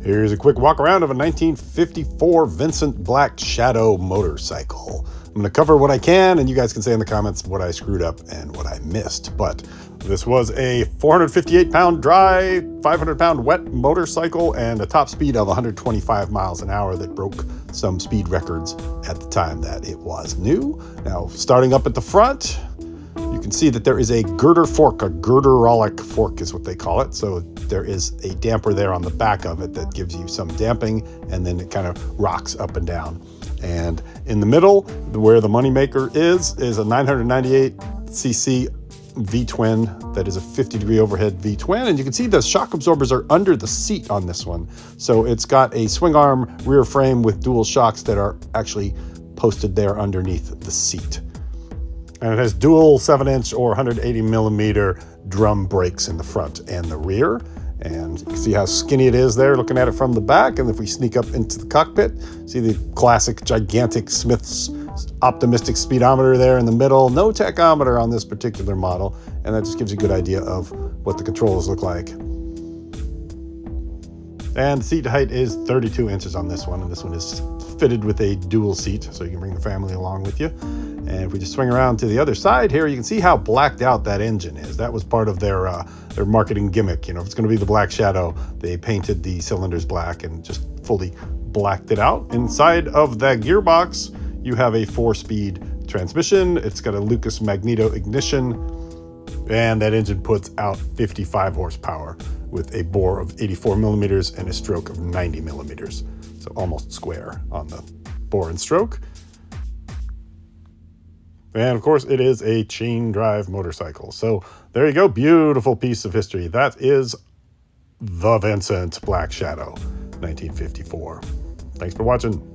Here's a quick walk around of a 1954 Vincent Black Shadow motorcycle. I'm going to cover what I can, and you guys can say in the comments what I screwed up and what I missed. But this was a 458-pound dry, 500-pound wet motorcycle and a top speed of 125 miles an hour that broke some speed records at the time that it was new. Now, starting up at the front, you can see that there is a girder fork, a girderolic fork is what they call it. So there is a damper there on the back of it that gives you some damping, and then it kind of rocks up and down. And in the middle, where the moneymaker is a 998cc V-twin that is a 50-degree overhead V-twin. And you can see the shock absorbers are under the seat on this one. So it's got a swing arm rear frame with dual shocks that are actually posted there underneath the seat. And it has dual 7-inch or 180 millimeter drum brakes in the front and the rear. And you can see how skinny it is there looking at it from the back. And if we sneak up into the cockpit, see the classic gigantic Smith's optimistic speedometer there in the middle. No tachometer on this particular model. And that just gives you a good idea of what the controls look like. And the seat height is 32 inches on this one. And this one is fitted with a dual seat, so you can bring the family along with you. And if we just swing around to the other side here, you can see how blacked out that engine is. That was part of their marketing gimmick. You know, if it's going to be the Black Shadow, they painted the cylinders black and just fully blacked it out. Inside of that gearbox, you have a 4-speed transmission. It's got a Lucas magneto ignition, and that engine puts out 55 horsepower with a bore of 84 millimeters and a stroke of 90 millimeters. So almost square on the bore and stroke. And of course, it is a chain drive motorcycle. So there you go. Beautiful piece of history. That is the Vincent Black Shadow, 1954. Thanks for watching.